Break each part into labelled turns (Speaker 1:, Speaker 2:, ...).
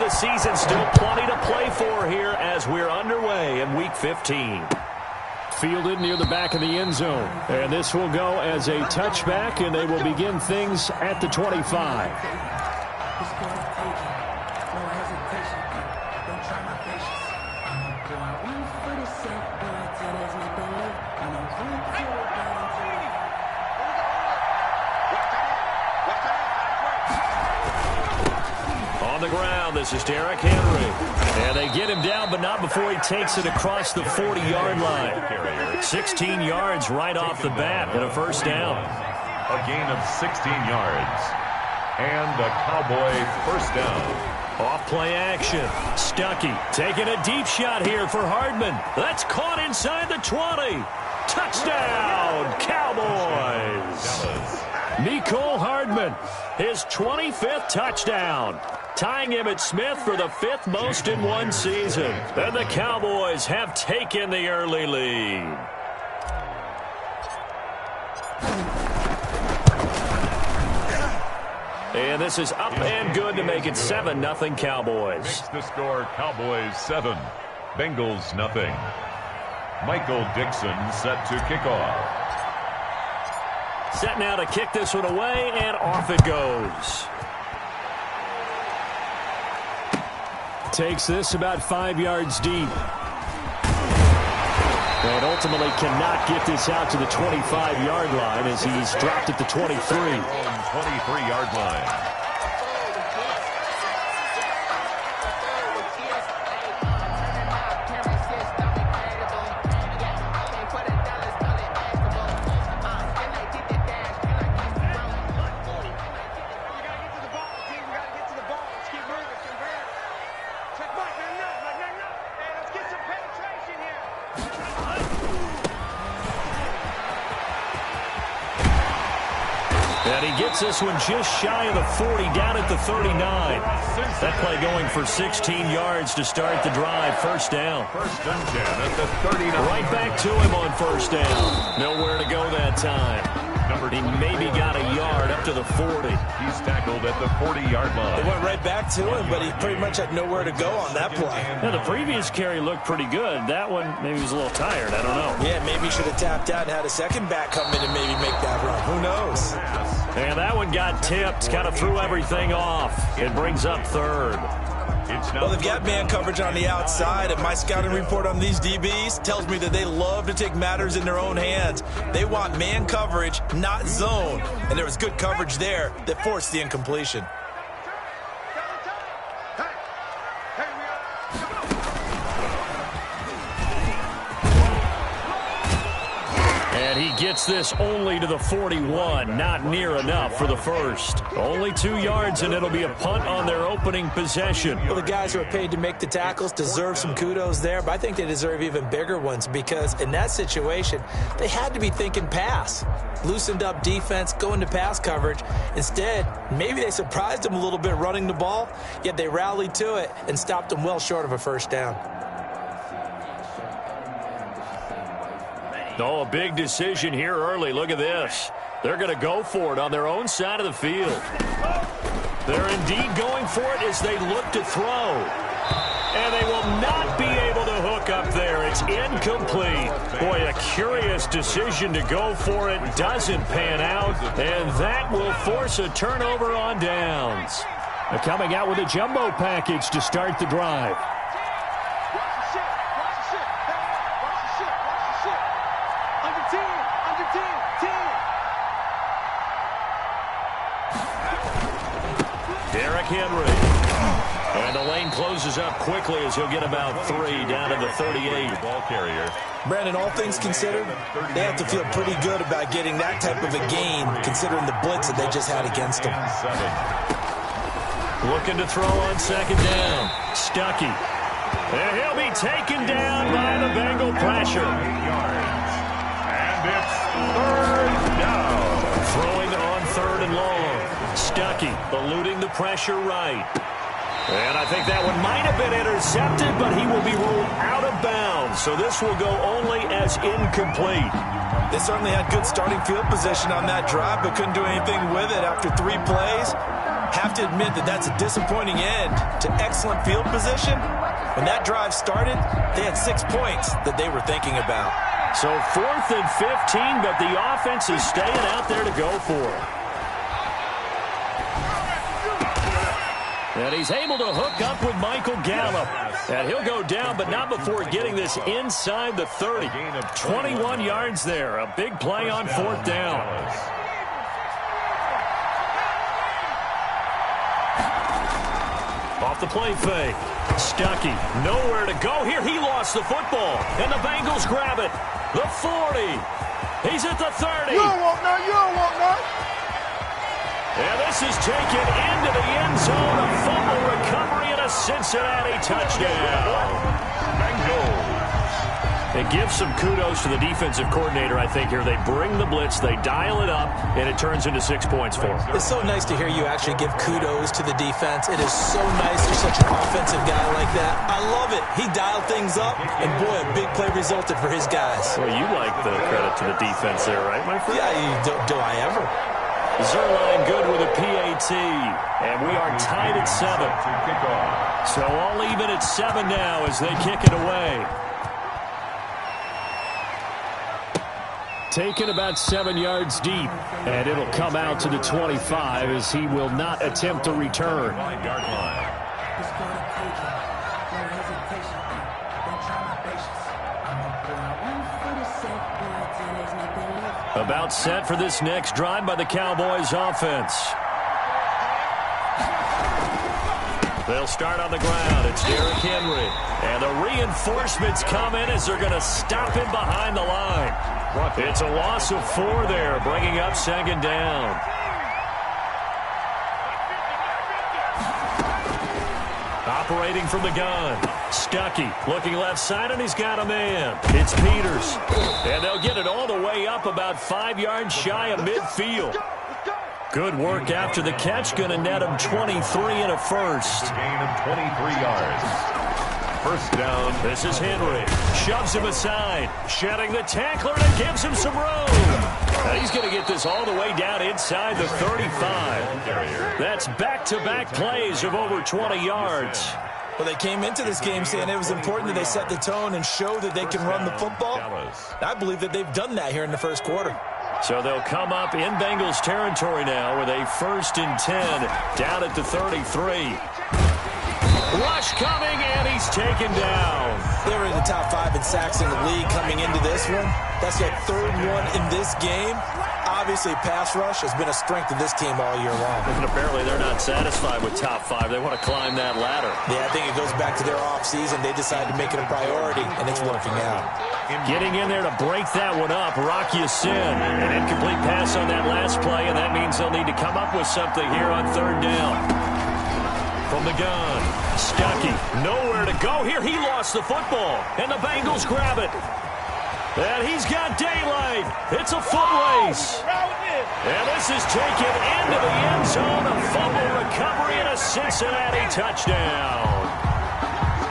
Speaker 1: the season. Still plenty to play for here as we're underway in Week 15.
Speaker 2: Fielded near the back of the end zone. And this will go as a touchback, and they will begin things at the 25.
Speaker 1: On the ground, this is Derrick Henry. And they get him down, but not before he takes it across the 40-yard line. 16 yards right off the bat and a first down.
Speaker 3: A gain of 16 yards. And a Cowboy first down.
Speaker 1: Off play action. Stuckey taking a deep shot here for Hardman. That's caught inside the 20. Touchdown, Cowboys. Mecole Hardman, his 25th touchdown, tying Emmitt Smith for the 5th most in one season. And the Cowboys have taken the early lead. And this is up and good to make it 7-0 Cowboys.
Speaker 3: Makes the score Cowboys 7, Bengals nothing. Michael Dixon set to kick off.
Speaker 1: Set now to kick this one away, and off it goes.
Speaker 2: Takes this about 5 yards deep. And ultimately cannot get this out to the 25-yard line as he's dropped at the 23.
Speaker 3: 23-yard line.
Speaker 1: And he gets this one just shy of the 40, down at the 39. That play going for 16 yards to start the drive. First down.
Speaker 3: First and 10 at the 39.
Speaker 1: Right back to him on first down. Nowhere to go that time. He maybe got a yard up to the 40.
Speaker 3: He's tackled at the 40-yard line.
Speaker 4: They went right back to him, but he pretty much had nowhere to go on that play.
Speaker 1: Now, the previous carry looked pretty good. That one, maybe he was a little tired. I don't know.
Speaker 4: Yeah, maybe he should have tapped out and had a second back come in and maybe make that run. Who knows?
Speaker 1: And that one got tipped. Kind of threw everything off. It brings up third.
Speaker 4: Well, they've got man coverage on the outside, and my scouting report on these DBs tells me that they love to take matters in their own hands. They want man coverage, not zone. And there was good coverage there that forced the incompletion.
Speaker 1: And he gets this only to the 41. Not near enough for the first. Only 2 yards, and it'll be a punt on their opening possession.
Speaker 4: Well, the guys who are paid to make the tackles deserve some kudos there, but I think they deserve even bigger ones because in that situation, they had to be thinking pass. Loosened up defense, going to pass coverage. Instead, maybe they surprised them a little bit running the ball, yet they rallied to it and stopped them well short of a first down.
Speaker 1: Oh, a big decision here early. Look at this. They're going to go for it on their own side of the field. They're indeed going for it as they look to throw. And they will not be able to hook up there. It's incomplete. Boy, a curious decision to go for it. Doesn't pan out. And that will force a turnover on downs.
Speaker 2: They're coming out with a jumbo package to start the drive.
Speaker 1: Derrick Henry. And the lane closes up quickly as he'll get about 3 down to the 38.
Speaker 3: Ball carrier.
Speaker 4: Brandon, all things considered, they have to feel pretty good about getting that type of a gain considering the blitz that they just had against them.
Speaker 1: Looking to throw on second down. Stuckey. And he'll be taken down by the Bengal pressure.
Speaker 3: 8 yards. And it's third down.
Speaker 1: Throwing on third and long. Stuckey eluding the pressure right. And I think that one might have been intercepted, but he will be ruled out of bounds. So this will go only as incomplete.
Speaker 4: They certainly had good starting field position on that drive, but couldn't do anything with it after 3 plays. Have to admit that that's a disappointing end to excellent field position. When that drive started, they had 6 points that they were thinking about.
Speaker 1: So 4th and 15, but the offense is staying out there to go for it. And he's able to hook up with Michael Gallup. And he'll go down, but not before getting this inside the 30. 21 yards there. A big play on 4th down. Off the play fake. Stuckey, nowhere to go here. He lost the football, and the Bengals grab it. The 40. He's at the 30.
Speaker 5: You don't want none. You don't want none.
Speaker 1: And this is taken into the end zone. A fumble recovery and a Cincinnati touchdown.
Speaker 3: Bengals.
Speaker 1: It gives some kudos to the defensive coordinator, I think, here. They bring the blitz, they dial it up, and it turns into 6 points for them.
Speaker 4: It's so nice to hear you actually give kudos to the defense. It is so nice you're such an offensive guy like that. I love it. He dialed things up, and boy, a big play resulted for his guys.
Speaker 1: Well, you like the credit to the defense there, right, my friend?
Speaker 4: Yeah, do I ever?
Speaker 1: Zerline good with a PAT, and we are tied at 7. So all even at 7 now as they kick it away.
Speaker 2: Taken about 7 yards deep, and it'll come out to the 25 as he will not attempt to return. About set for this next drive by the Cowboys offense. They'll start on the ground. It's Derrick Henry. And the reinforcements come in as they're going to stop him behind the line. It's a loss of 4 there, bringing up 2nd down. Operating from the gun. Stuckey looking left side, and he's got a man. It's Peters. And they'll get it all the way up about 5 yards shy of midfield. Good work after the catch. Going to net him 23 and a first.
Speaker 3: Gain of 23 yards. First down.
Speaker 1: This is Henry. Shoves him aside. Shedding the tackler and gives him some room. And he's going to get this all the way down inside the 35. That's back-to-back plays of over 20 yards.
Speaker 4: Well, they came into this game saying it was important that they set the tone and show that they can run the football. I believe that they've done that here in the first quarter.
Speaker 1: So they'll come up in Bengals territory now with a 1st and 10 down at the 33. Rush coming, and he's taken down.
Speaker 4: They were in the top 5 in sacks in the league coming into this one. That's their 3rd one in this game. Obviously, pass rush has been a strength of this team all year long.
Speaker 1: And apparently they're not satisfied with top 5. They want to climb that ladder.
Speaker 4: Yeah, I think it goes back to their offseason. They decided to make it a priority, and it's working out.
Speaker 1: Getting in there to break that one up, Rock Ya-Sin. An incomplete pass on that last play, and that means they'll need to come up with something here on 3rd down. From the gun, Stuckey, nowhere to go here. He lost the football, and the Bengals grab it. And he's got daylight. It's a foot race. And this is taken into the end zone. A fumble recovery and a Cincinnati touchdown.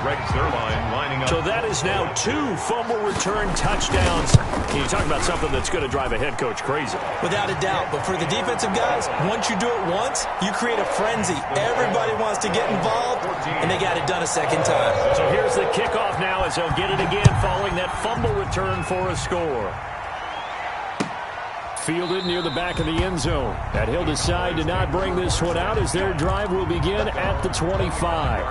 Speaker 3: Greg Zerline lining up.
Speaker 1: So that is now 2 fumble return touchdowns. Can you talk about something that's going to drive a head coach crazy?
Speaker 4: Without a doubt. But for the defensive guys, once you do it once, you create a frenzy. Everybody wants to get involved, and they got it done a second time.
Speaker 1: So here's the kickoff now as they'll get it again following that fumble return for a score.
Speaker 2: Fielded near the back of the end zone. And he'll decide to not bring this one out as their drive will begin at the 25.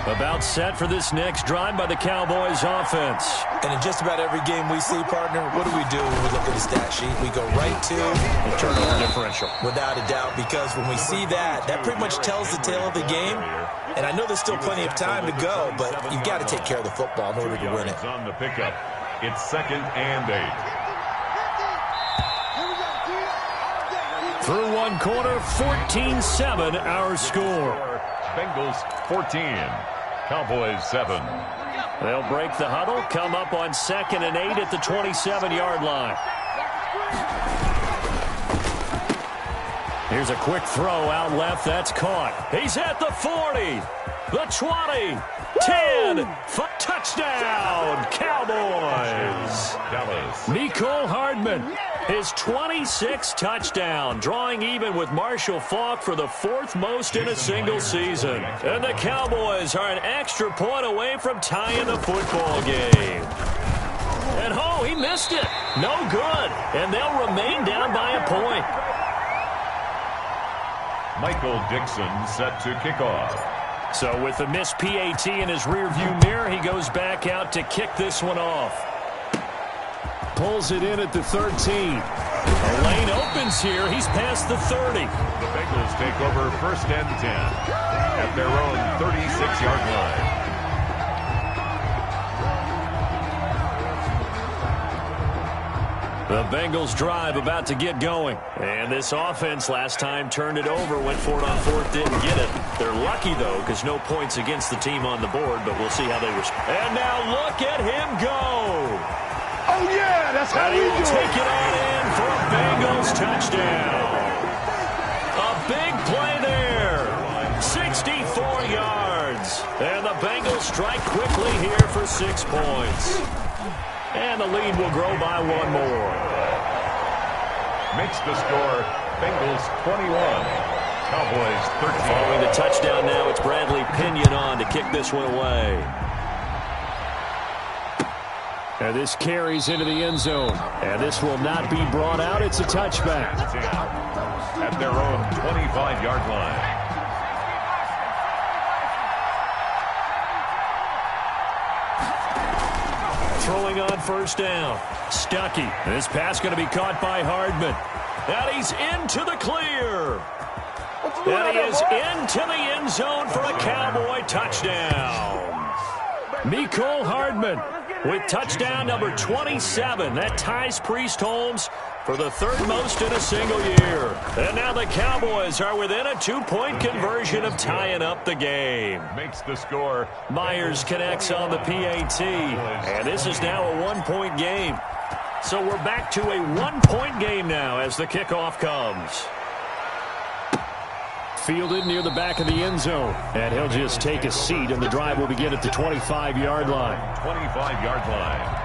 Speaker 2: About set for this next drive by the Cowboys offense.
Speaker 4: And in just about every game we see, partner, what do we do when we look at the stat sheet? We go right to
Speaker 1: the turnover differential.
Speaker 4: Without a doubt, because when we see that, that pretty much tells the tale of the game. And I know there's still plenty of time to go, but you've got to take care of the football in order to win it.
Speaker 3: On the pickup, it's 2nd and 8.
Speaker 2: Through one quarter, 14-7 our score.
Speaker 3: Bengals 14, Cowboys 7.
Speaker 1: They'll break the huddle, come up on 2nd and 8 at the 27-yard line. Here's a quick throw out left. That's caught. He's at the 40, the 20, 10, touchdown, Cowboys.
Speaker 3: Dallas.
Speaker 2: Mecole Hardman
Speaker 1: His 26th touchdown, drawing even with Marshall Faulk for the 4th most in a single season. And the Cowboys are an extra point away from tying the football game. And oh, he missed it. No good. And they'll remain down by a point.
Speaker 3: Michael Dixon set to kick off.
Speaker 1: So with the missed PAT in his rearview mirror, he goes back out to kick this one off. Pulls it in at the 13. The lane opens here. He's past the 30.
Speaker 3: The Bengals take over 1st and 10 at their own 36-yard line.
Speaker 1: The Bengals drive about to get going. And this offense last time turned it over, went for it on 4th, didn't get it. They're lucky, though, because no points against the team on the board, but we'll see how they respond. And now look at him go.
Speaker 5: Oh, yeah, that's how we do it.
Speaker 1: Take it on in for a Bengals touchdown. A big play there. 64 yards. And the Bengals strike quickly here for 6 points. And the lead will grow by 1 more.
Speaker 3: Makes the score Bengals 21, Cowboys 13.
Speaker 1: Following the touchdown now, it's Bradley Pinion on to kick this one away. And this carries into the end zone. And this will not be brought out. It's a touchback.
Speaker 3: At their own 25-yard line.
Speaker 1: Throwing on 1st down. Stuckey. This pass going to be caught by Hardman. And he's into the clear. And he is into the end zone for a Cowboy touchdown. Mecole Hardman with touchdown number 27. That ties Priest Holmes for the 3rd most in a single year. And now the Cowboys are within a 2-point conversion of tying up the game.
Speaker 3: Makes the score.
Speaker 1: Myers connects on the PAT. And this is now a 1-point game. So we're back to a 1-point game now as the kickoff comes. Fielded near the back of the end zone. And he'll just take a seat, and the drive will begin at the 25-yard line.
Speaker 3: 25-yard line.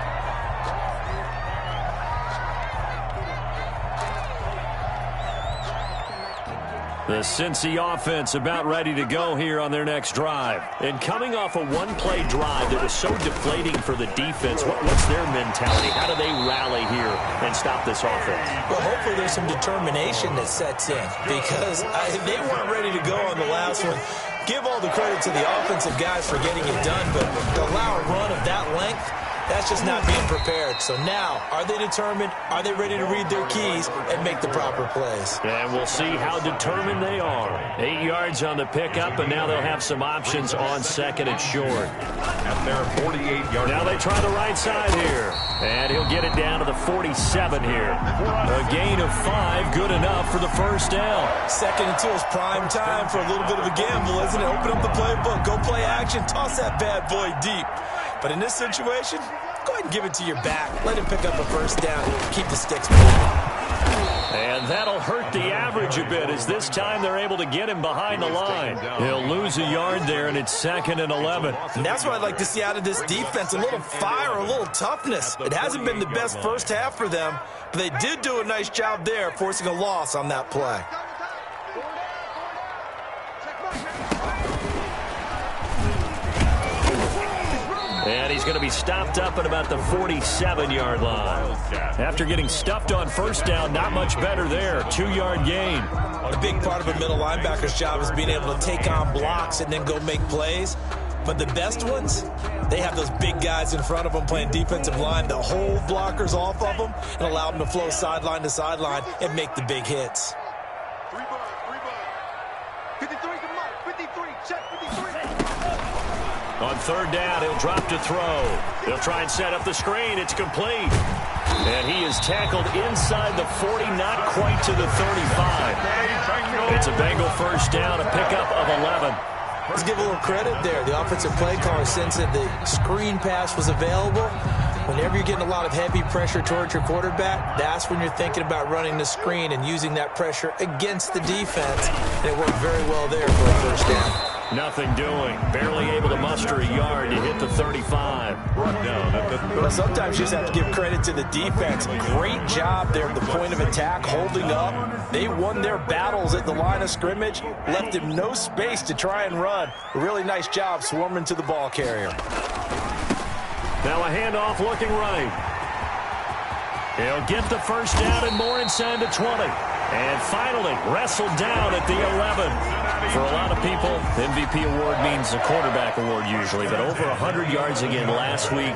Speaker 1: The Cincy offense about ready to go here on their next drive. And coming off a one-play drive that was so deflating for the defense, what's their mentality? How do they rally here and stop this offense?
Speaker 4: Well, hopefully there's some determination that sets in, because they weren't ready to go on the last one. Give all the credit to the offensive guys for getting it done, but to allow a run of that length, that's just not being prepared. So now, are they determined? Are they ready to read their keys and make the proper plays?
Speaker 1: And we'll see how determined they are. 8 yards on the pickup, and now they'll have some options on 2nd and short.
Speaker 3: At their 48-yard line.
Speaker 1: Now they try the right side here. And he'll get it down to the 47 here. A gain of 5, good enough for the 1st down.
Speaker 4: 2nd and 2 is prime time for a little bit of a gamble, isn't it? Open up the playbook, go play action, toss that bad boy deep. But in this situation, go ahead and give it to your back. Let him pick up a 1st down. Keep the sticks moving.
Speaker 1: And that'll hurt the average a bit, as this time they're able to get him behind the line. He'll lose a yard there, and it's 2nd and 11.
Speaker 4: And that's what I'd like to see out of this defense, a little fire, a little toughness. It hasn't been the best first half for them, but they did do a nice job there, forcing a loss on that play.
Speaker 1: And he's going to be stopped up at about the 47-yard line. After getting stuffed on 1st down, not much better there. 2-yard gain.
Speaker 4: A big part of a middle linebacker's job is being able to take on blocks and then go make plays. But the best ones, they have those big guys in front of them playing defensive line that hold blockers off of them and allow them to flow sideline to sideline and make the big hits.
Speaker 5: 53, come on, 53, check 53.
Speaker 1: On 3rd down, he'll drop to throw. He'll try and set up the screen. It's complete. And he is tackled inside the 40, not quite to the 35. It's a Bengal 1st down, a pickup of 11.
Speaker 4: Let's give a little credit there. The offensive play caller sensed that the screen pass was available. Whenever you're getting a lot of heavy pressure towards your quarterback, that's when you're thinking about running the screen and using that pressure against the defense. And it worked very well there for a 1st down.
Speaker 1: Nothing doing. Barely able to muster a yard to hit the 35.
Speaker 3: Brought down at the 30.
Speaker 4: Well, sometimes you just have to give credit to the defense. Great job there at the point of attack, holding up. They won their battles at the line of scrimmage, left him no space to try and run. A really nice job swarming to the ball carrier.
Speaker 1: Now a handoff looking right. He'll get the first down and more inside the 20. And finally wrestled down at the 11. For a lot of people, MVP award means the quarterback award usually, but over 100 yards again last week.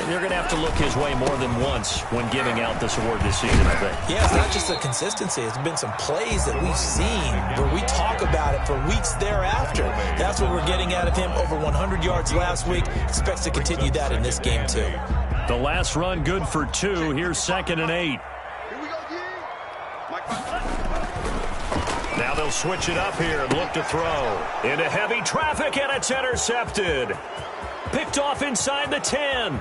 Speaker 1: They're going to have to look his way more than once when giving out this award this season, I think.
Speaker 4: Yeah, it's not just the consistency. It's been some plays that we've seen where we talk about it for weeks thereafter. That's what we're getting out of him. Over 100 yards last week. Expects to continue that in this game, too.
Speaker 1: The last run good for 2. Here's 2nd and 8. Now they'll switch it up here and look to throw. Into heavy traffic, and it's intercepted. Picked off inside the 10.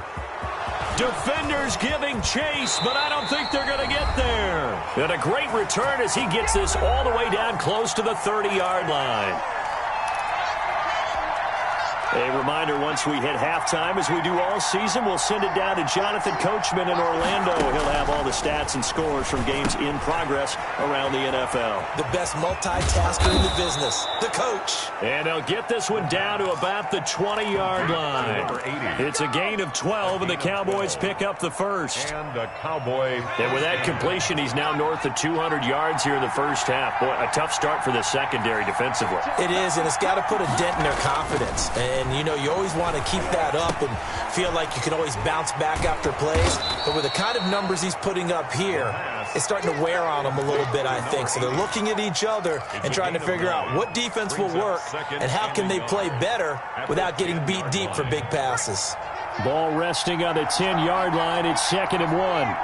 Speaker 1: Defenders giving chase, but I don't think they're going to get there. And a great return as he gets this all the way down close to the 30-yard line. A reminder, once we hit halftime, as we do all season, we'll send it down to Jonathan Coachman in Orlando. He'll have all the stats and scores from games in progress around the NFL.
Speaker 4: The best multitasker in the business, the coach.
Speaker 1: And they'll get this one down to about the 20-yard line. It's a gain of 12, and the Cowboys pick up the first.
Speaker 3: And a Cowboy.
Speaker 1: And with that completion, he's now north of 200 yards here in the first half. Boy, a tough start for the secondary defensively.
Speaker 4: It is, and it's got to put a dent in their confidence. And, you know, you always want to keep that up and feel like you can always bounce back after plays. But with the kind of numbers he's putting up here, it's starting to wear on them a little bit, I think. So they're looking at each other and trying to figure out what defense will work and how can they play better without getting beat deep for big passes.
Speaker 1: Ball resting on the 10-yard line. It's 2nd and 1.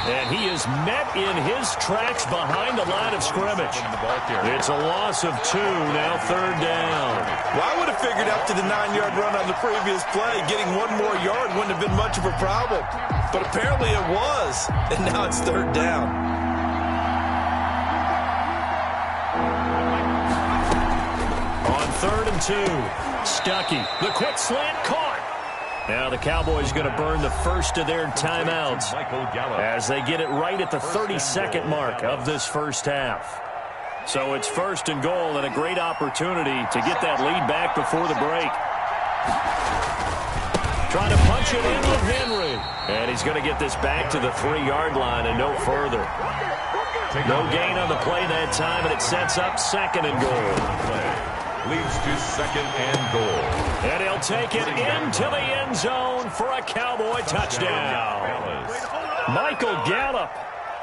Speaker 1: And he is met in his tracks behind the line of scrimmage. It's a loss of 2, now 3rd down.
Speaker 4: Well, I would have figured up to the 9-yard run on the previous play. Getting one more yard wouldn't have been much of a problem. But apparently it was, and now it's 3rd down.
Speaker 1: On 3rd and 2, Stuckey, the quick slant caught. Now the Cowboys going to burn the first of their timeouts as they get it right at the 32nd mark of this first half. So it's 1st and goal and a great opportunity to get that lead back before the break. Trying to punch it in with Henry. And he's going to get this back to the 3-yard line and no further. No gain on the play that time, and it sets up 2nd and goal.
Speaker 3: Leads to 2nd and goal.
Speaker 1: And he'll take it into the end zone for a Cowboy touchdown. Michael Gallup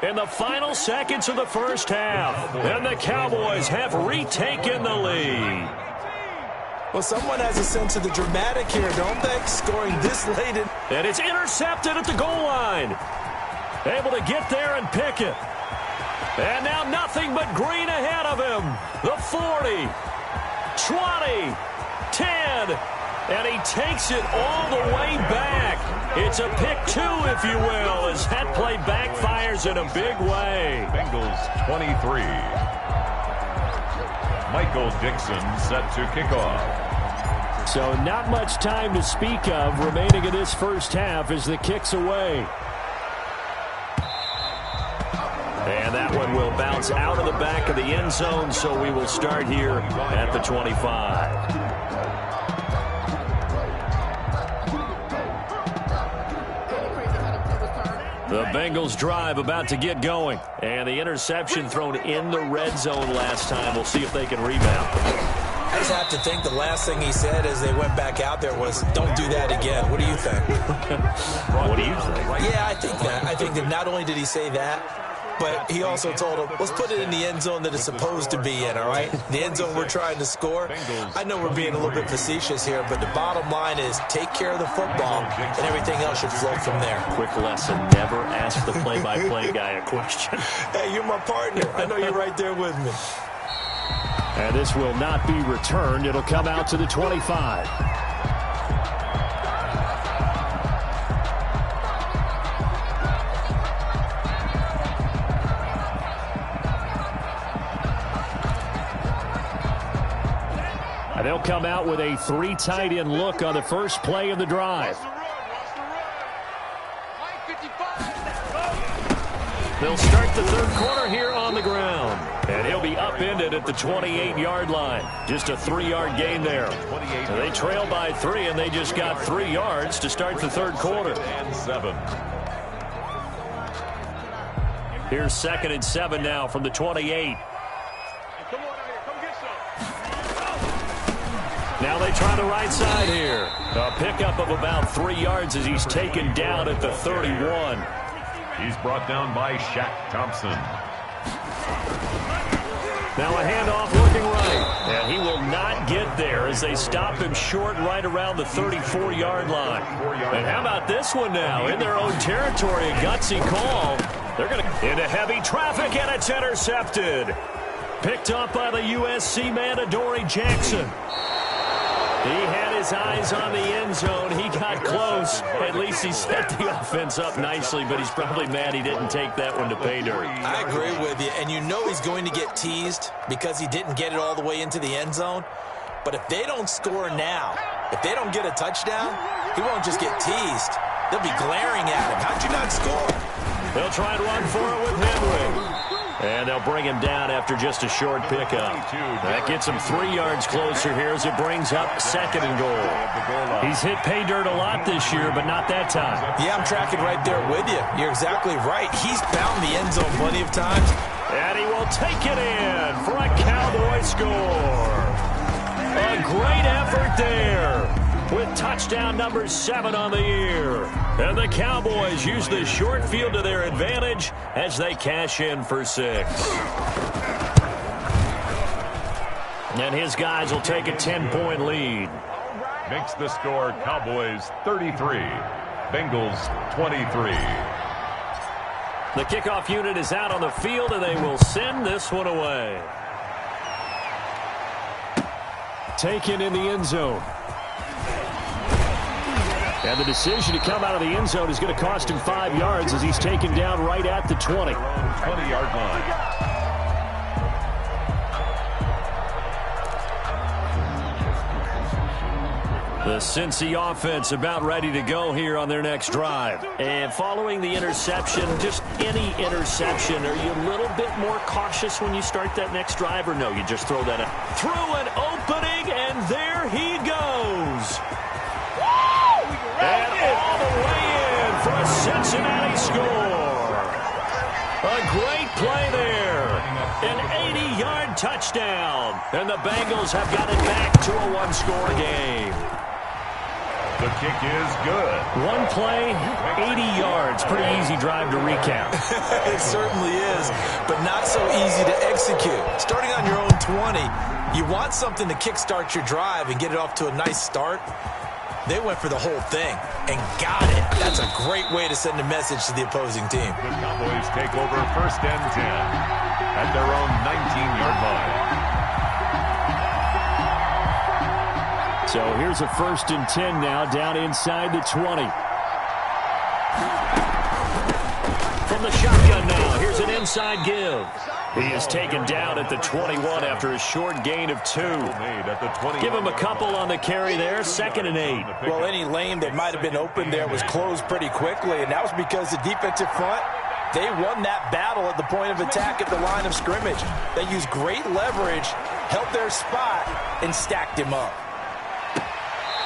Speaker 1: in the final seconds of the first half. And the Cowboys have retaken the lead.
Speaker 4: Well, someone has a sense of the dramatic here, don't they? Scoring this late in.
Speaker 1: And it's intercepted at the goal line. Able to get there and pick it. And now nothing but green ahead of him. The 40. 20, 10, and he takes it all the way back. It's a pick 2, if you will, as that play backfires in a big way.
Speaker 3: Bengals 23. Michael Dixon set to kick off.
Speaker 1: So not much time to speak of remaining in this first half as the kick's away. And that one will bounce out of the back of the end zone, so we will start here at the 25. The Bengals drive about to get going. And the interception thrown in the red zone last time. We'll see if they can rebound.
Speaker 4: I just have to think the last thing he said as they went back out there was, don't do that again. What do you think?
Speaker 1: What do you think?
Speaker 4: Yeah, I think that. I think that not only did he say that, but he also told him, let's put it in the end zone that it's supposed to be in, all right? The end zone we're trying to score. I know we're being a little bit facetious here, but the bottom line is take care of the football, and everything else should flow from there.
Speaker 1: Quick lesson, never ask the play-by-play guy a question.
Speaker 4: Hey, you're my partner. I know you're right there with me.
Speaker 1: And this will not be returned. It'll come out to the 25. they'll come out with a 3 tight end look on the first play of the drive. They'll start the third quarter here on the ground. And he'll be upended at the 28-yard line. Just a 3-yard gain there. So they trail by 3, and they just got 3 yards to start the third quarter.
Speaker 3: And 7.
Speaker 1: Here's 2nd and 7 now from the 28. Now they try the right side here. A pickup of about 3 yards as he's taken down at the 31.
Speaker 3: He's brought down by Shaq Thompson.
Speaker 1: Now a handoff looking right. And he will not get there as they stop him short right around the 34-yard line. And how about this one now? In their own territory, a gutsy call. They're going to into heavy traffic, and it's intercepted. Picked up by the USC man, Adoree Jackson. He had his eyes on the end zone. He got close. At least he set the offense up nicely, but he's probably mad he didn't take that one to pay dirt.
Speaker 4: I agree with you, and you know he's going to get teased because he didn't get it all the way into the end zone. But if they don't score now, if they don't get a touchdown, he won't just get teased. They'll be glaring at him. How'd you not score?
Speaker 1: They'll try and run for it with Henry. And they'll bring him down after just a short pickup. That gets him 3 yards closer here as it brings up 2nd and goal. He's hit pay dirt a lot this year, but not that time.
Speaker 4: Yeah, I'm tracking right there with you. You're exactly right. He's found the end zone plenty of times.
Speaker 1: And he will take it in for a Cowboy score. A great effort there with touchdown number 7 on the year. And the Cowboys use the short field to their advantage as they cash in for 6. And his guys will take a 10-point lead.
Speaker 3: Makes the score Cowboys 33, Bengals 23.
Speaker 1: The kickoff unit is out on the field, and they will send this one away. Taken in the end zone. And the decision to come out of the end zone is going to cost him 5 yards as he's taken down right at the 20.
Speaker 3: 20-yard line.
Speaker 1: The Cincy offense about ready to go here on their next drive. And following the interception, just any interception, are you a little bit more cautious when you start that next drive, or no, you just throw that in? Through an opening, and there he goes. And all the way in for a Cincinnati score. A great play there. An 80-yard touchdown. And the Bengals have got it back to a 1-score game.
Speaker 3: The kick is good.
Speaker 1: One play, 80 yards. Pretty easy drive to recap.
Speaker 4: It certainly is, but not so easy to execute. Starting on your own 20, you want something to kickstart your drive and get it off to a nice start. They went for the whole thing and got it. That's a great way to send a message to the opposing team.
Speaker 3: The Cowboys take over 1st and 10 at their own 19-yard line.
Speaker 1: So here's a 1st and 10 now, down inside the 20. From the shotgun now, here's an inside give. He is taken down at the 21 after a short gain of 2. Give him a couple on the carry there, 2nd and 8.
Speaker 4: Well, any lane that might have been open there was closed pretty quickly, and that was because the defensive front, they won that battle at the point of attack at the line of scrimmage. They used great leverage, held their spot, and stacked him up.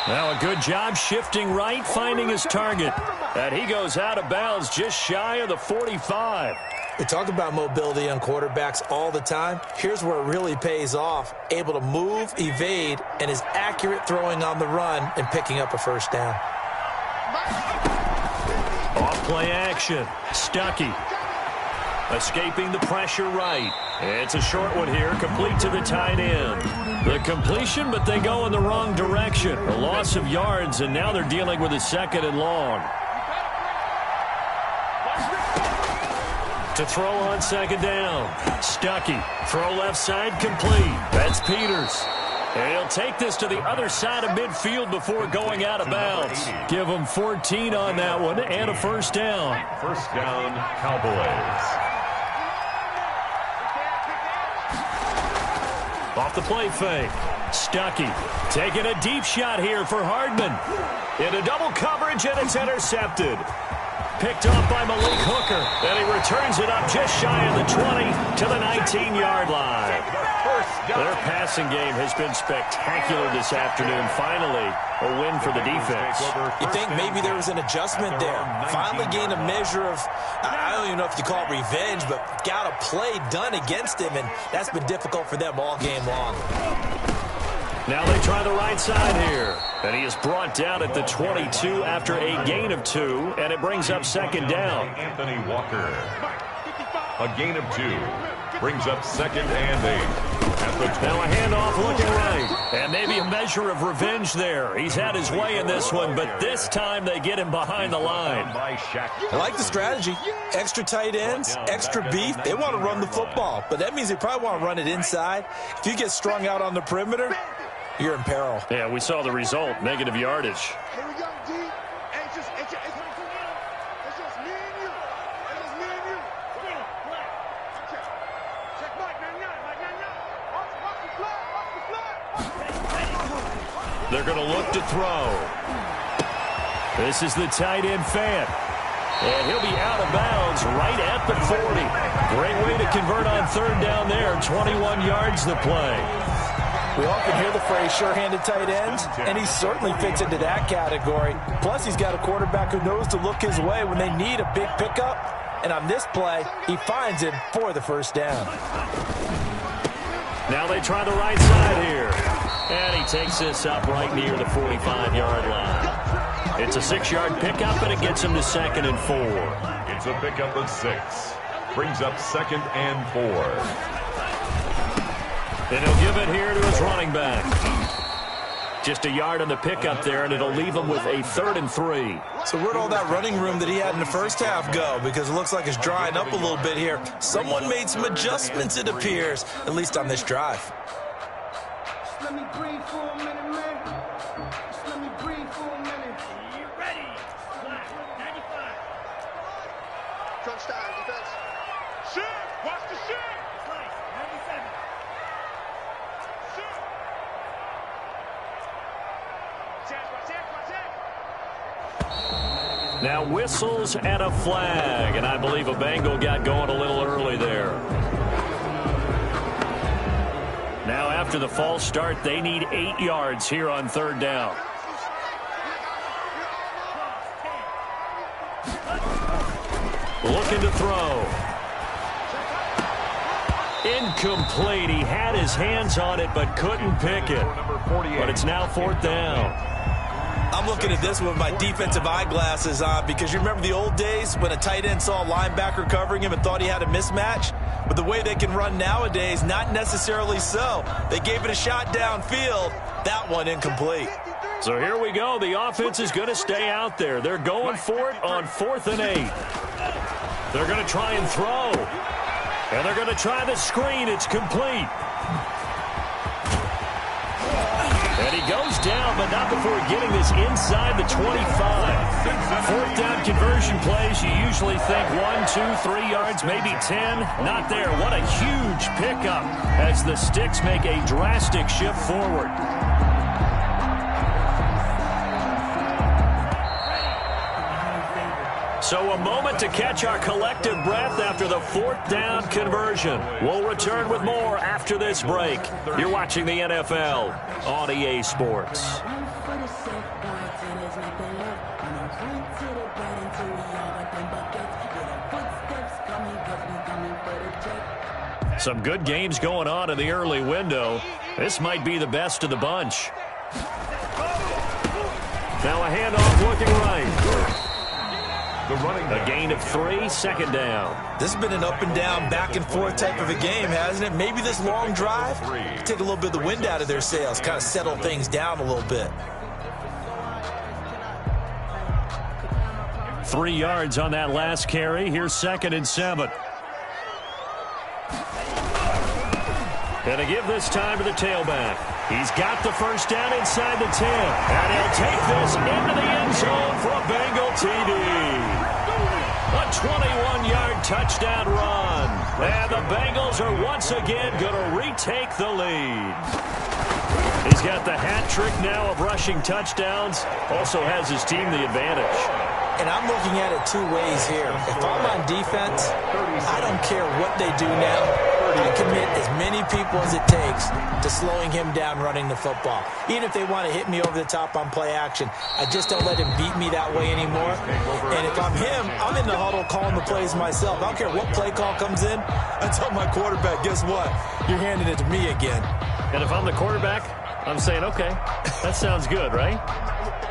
Speaker 1: Now a good job shifting right, finding his target. And he goes out of bounds just shy of the 45.
Speaker 4: We talk about mobility on quarterbacks all the time. Here's where it really pays off. Able to move, evade, and is accurate throwing on the run and picking up a 1st down.
Speaker 1: Off play action. Stuckey. Escaping the pressure right. It's a short one here, complete to the tight end. The completion, but they go in the wrong direction. A loss of yards, and now they're dealing with a 2nd and long. To throw on 2nd down. Stuckey. Throw left side, complete. That's Peters. And he'll take this to the other side of midfield before going out of bounds. Give him 14 on that one and a 1st down.
Speaker 3: 1st down, Cowboys.
Speaker 1: Off the play fake. Stuckey taking a deep shot here for Hardman. Into double coverage, and it's intercepted. Picked off by Malik Hooker, and he returns it up just shy of the 20 to the 19-yard line. Their passing game has been spectacular this afternoon. Finally, a win for the defense.
Speaker 4: You think maybe there was an adjustment there. Finally gained a measure of, I don't even know if you call it revenge, but got a play done against him, and that's been difficult for them all game long.
Speaker 1: Now they try the right side here. And he is brought down at the 22 after a gain of 2, and it brings up second down.
Speaker 3: Anthony Walker. A gain of 2. Brings up second and 8.
Speaker 1: Now a handoff looking right. And maybe a measure of revenge there. He's had his way in this one, but this time they get him behind the line.
Speaker 4: I like the strategy. Extra tight ends, extra beef. They want to run the football, but that means they probably want to run it inside. If you get strung out on the perimeter, you're in peril.
Speaker 1: Yeah, we saw the result, negative yardage.
Speaker 5: Here we go, D. It's just me and you. It's just me and you. Okay. Check Mike, 99. Watch the flag.
Speaker 1: They're going to look to throw. This is the tight end Fant. And he'll be out of bounds right at the 40. Great way to convert on third down there. 21 yards the play.
Speaker 4: We often hear the phrase sure-handed tight ends, and he certainly fits into that category. Plus, he's got a quarterback who knows to look his way when they need a big pickup. And on this play, he finds him for the first down.
Speaker 1: Now they try the right side here. And he takes this up right near the 45-yard line. It's a 6-yard pickup, and it gets him to second and 4.
Speaker 3: It's a pickup of 6. Brings up second and 4.
Speaker 1: And he'll give it here to his running back. Just a yard on the pickup there, and it'll leave him with a 3rd and 3.
Speaker 4: So where'd all that running room that he had in the first half go? Because it looks like it's drying up a little bit here. Someone made some adjustments, it appears, at least on this drive.
Speaker 5: Just let me breathe for a minute, man. Just let me breathe for a minute. You ready? 95. Crunch time, defense. Shoot! Watch the shoot! 97.
Speaker 1: Now whistles and a flag, and I believe a Bengal got going a little early there. Now after the false start, they need 8 yards here on third down. Looking to throw. Incomplete. He had his hands on it but couldn't pick it. But it's now 4th down.
Speaker 4: I'm looking at this with my defensive eyeglasses on because you remember the old days when a tight end saw a linebacker covering him and thought he had a mismatch? But the way they can run nowadays, not necessarily so. They gave it a shot downfield. That one incomplete.
Speaker 1: So here we go. The offense is going to stay out there. They're going for it on 4th and 8. They're going to try and throw. And they're going to try the screen. It's complete. And he goes down, but not before getting this inside the 25. 4th down conversion plays, you usually think 1, 2, 3 yards, maybe 10. Not there. What a huge pickup as the Sticks make a drastic shift forward. So a moment to catch our collective breath after the 4th down conversion. We'll return with more after this break. You're watching the NFL on EA Sports. Some good games going on in the early window. This might be the best of the bunch. Now a handoff looking right. A gain of 3, 2nd down.
Speaker 4: This has been an up and down, back and forth type of a game, hasn't it? Maybe this long drive take a little bit of the wind out of their sails, kind of settle things down a little bit.
Speaker 1: 3 yards on that last carry. Here's 2nd and 7. And to give this time to the tailback. He's got the first down inside the 10. And he'll take this into the end zone for a Bengal TD. A 21-yard touchdown run. And the Bengals are once again going to retake the lead. got the hat trick now of rushing touchdowns. Also has his team the advantage.
Speaker 4: And I'm looking at it two ways here. If I'm on defense, I don't care what they do now. I commit as many people as it takes to slowing him down running the football. Even if they want to hit me over the top on play action, I just don't let him beat me that way anymore. And if I'm him, I'm in the huddle calling the plays myself. I don't care what play call comes in. I tell my quarterback, guess what? You're handing it to me again.
Speaker 1: And if I'm the quarterback, I'm saying, okay, that sounds good, right?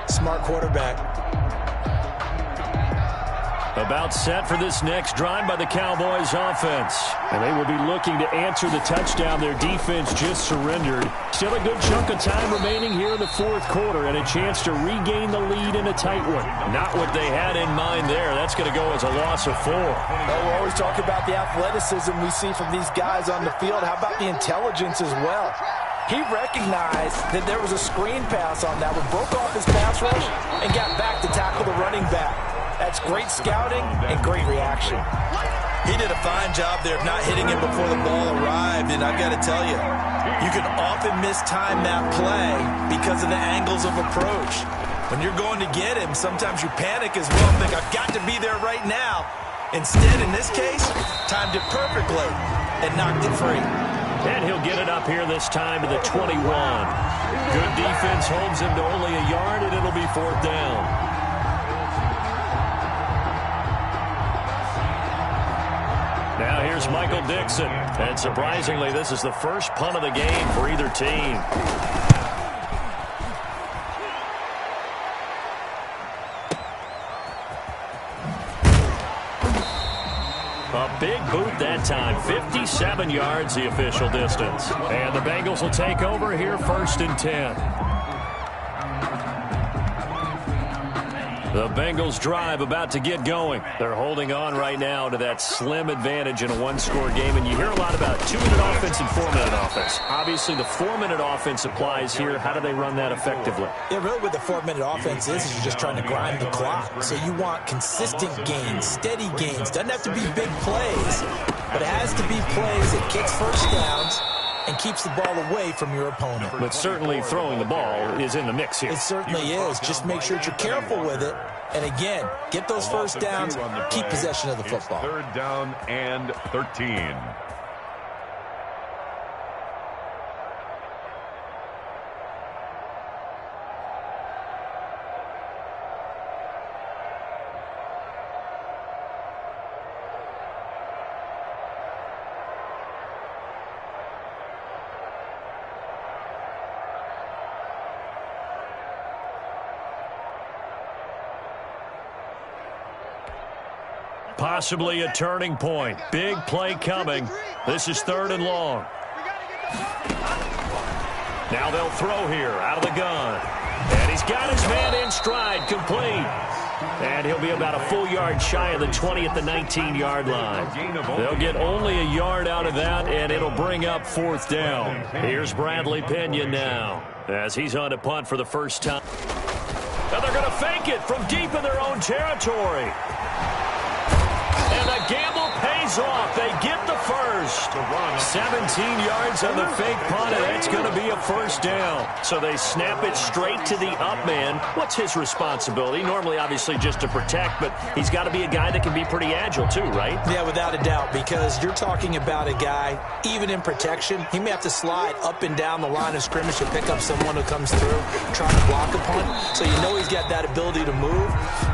Speaker 4: Smart quarterback.
Speaker 1: About set for this next drive by the Cowboys offense. And they will be looking to answer the touchdown their defense just surrendered. Still a good chunk of time remaining here in the fourth quarter and a chance to regain the lead in a tight one. Not what they had in mind there. That's going to go as a loss of 4.
Speaker 4: Well, we always talk about the athleticism we see from these guys on the field. How about the intelligence as well? He recognized that there was a screen pass on that one, broke off his pass rush, and got back to tackle the running back. That's great scouting and great reaction. He did a fine job there of not hitting him before the ball arrived, and I've got to tell you, you can often mistime that play because of the angles of approach. When you're going to get him, sometimes you panic as well and think, I've got to be there right now. Instead, in this case, timed it perfectly and knocked it free.
Speaker 1: And he'll get it up here this time to the 21. Good defense holds him to only a yard, and it'll be 4th down. Now here's Michael Dixon. And surprisingly, this is the first punt of the game for either team. A big boot that time. 57 yards the official distance. And the Bengals will take over here 1st and 10. The Bengals drive about to get going. They're holding on right now to that slim advantage in a one-score game. And you hear a lot about 2-minute offense and 4-minute offense. Obviously, the 4-minute offense applies here. How do they run that effectively?
Speaker 4: Yeah, really what the 4-minute offense is you're just trying to grind the clock. So you want consistent gains, steady gains. Doesn't have to be big plays, but it has to be plays that gets first downs and keeps the ball away from your opponent.
Speaker 1: But certainly throwing the ball is in the mix here.
Speaker 4: It certainly is. Just make sure that you're careful with it. And again, get those first downs, keep possession of the football.
Speaker 3: 3rd down and 13.
Speaker 1: Possibly a turning point. Big play coming. This is 3rd and long. Now they'll throw here out of the gun. And he's got his man in stride, complete. And he'll be about a full yard shy of the 20 at the 19-yard line. They'll get only a yard out of that, and it'll bring up 4th down. Here's Bradley Pinion now as he's on to punt for the first time. And they're going to fake it from deep in their own territory. And the gamble pays off. They get the first. 17 yards on the fake punt, and that's going to be a 1st down. So they snap it straight to the up man. What's his responsibility? Normally, obviously, just to protect, but he's got to be a guy that can be pretty agile too, right?
Speaker 4: Yeah, without a doubt, because you're talking about a guy, even in protection, he may have to slide up and down the line of scrimmage to pick up someone who comes through, trying to block a punt. So you know he's got that ability to move,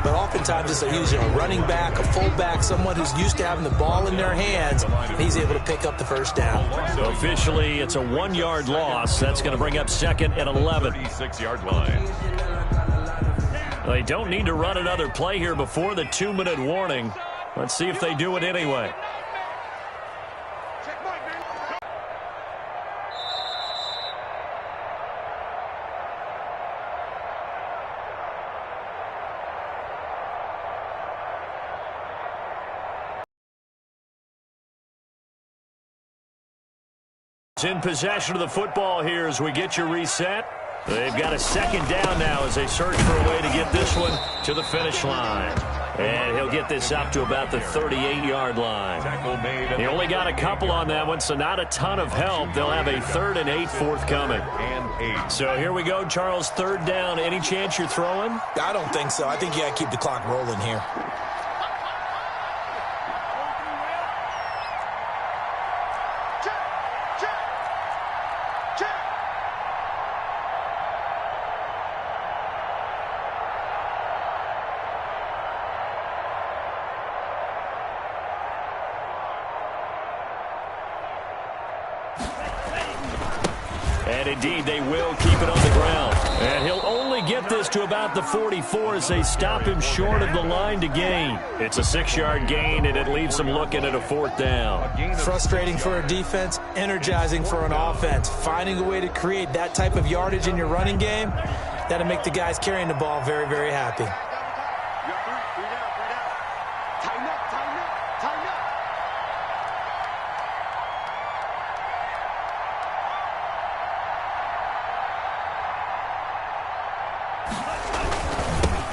Speaker 4: but oftentimes it's a running back, a fullback, someone who's used to having the ball in their hands, and he's able to pick up the first down.
Speaker 1: Officially, it's a 1-yard loss. That's going to bring up 2nd and 11.
Speaker 3: 36-yard line.
Speaker 1: They don't need to run another play here before the 2-minute warning. Let's see if they do it anyway. In possession of the football here as we get your reset. They've got a 2nd down now as they search for a way to get this one to the finish line. And he'll get this up to about the 38-yard line. He only got a couple on that one, so not a ton of help. They'll have a 3rd and 8 forthcoming. So here we go, Charles, 3rd down. Any chance you're throwing?
Speaker 4: I don't think so. I think you got to keep the clock rolling here.
Speaker 1: And indeed, they will keep it on the ground. And he'll only get this to about the 44 as they stop him short of the line to gain. It's a 6-yard gain, and it leaves him looking at a 4th down.
Speaker 4: Frustrating for a defense, energizing for an offense. Finding a way to create that type of yardage in your running game, that'll make the guys carrying the ball very, very happy.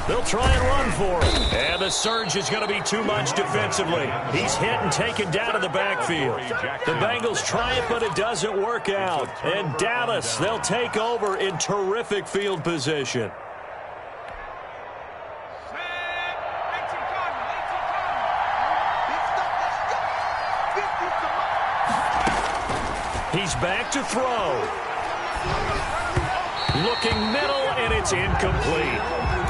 Speaker 1: They'll try and run for it. And the surge is going to be too much defensively. He's hit and taken down in the backfield. The Bengals try it, but it doesn't work out. And Dallas, they'll take over in terrific field position. He's back to throw. Looking middle, and it's incomplete.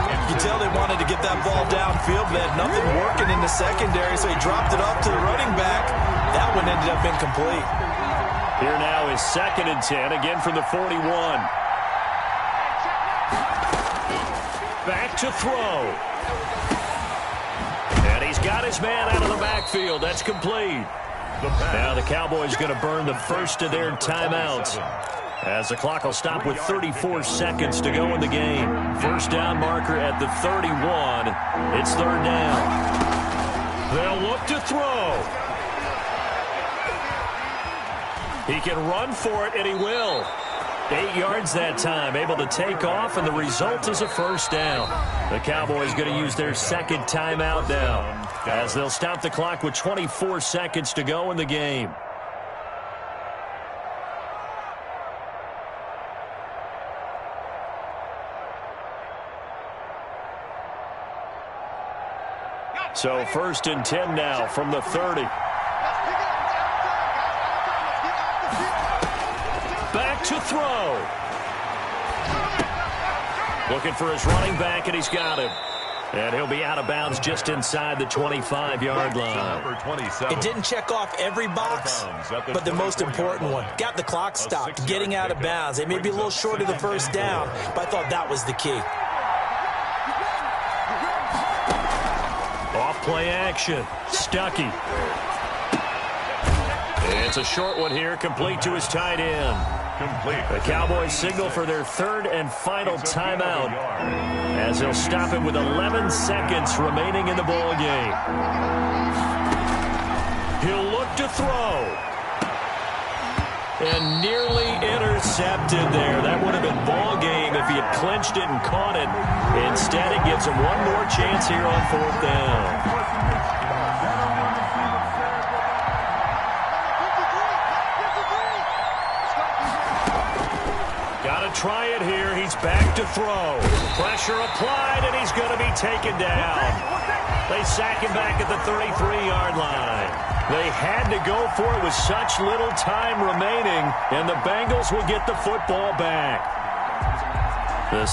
Speaker 4: You can tell they wanted to get that ball downfield, but they had nothing working in the secondary, so he dropped it off to the running back. That one ended up incomplete.
Speaker 1: Here now is 2nd and 10, again from the 41. Back to throw. And he's got his man out of the backfield. That's complete. Now the Cowboys going to burn the first of their timeouts, as the clock will stop with 34 seconds to go in the game. 1st down marker at the 31. It's 3rd down. They'll look to throw. He can run for it, and he will. 8 yards that time, able to take off, and the result is a 1st down. The Cowboys going to use their 2nd timeout now, as they'll stop the clock with 24 seconds to go in the game. So 1st and 10 now from the 30. Back to throw. Looking for his running back, and he's got him. And he'll be out of bounds just inside the 25-yard line.
Speaker 4: It didn't check off every box, but the most important one. Got the clock stopped, getting out of bounds. They may be a little short of the 1st down, but I thought that was the key.
Speaker 1: Off-play action. Stuckey. It's a short one here, complete to his tight end. The Cowboys signal for their 3rd and final timeout, as they'll stop it with 11 seconds remaining in the ball game. He'll look to throw. And nearly intercepted there. That would have been ball game if he had clinched it and caught it. Instead, it gives him one more chance here on 4th down. Try it here. He's back to throw. Pressure applied, and he's going to be taken down. They sack him back at the 33-yard line. They had to go for it with such little time remaining, and the Bengals will get the football back. The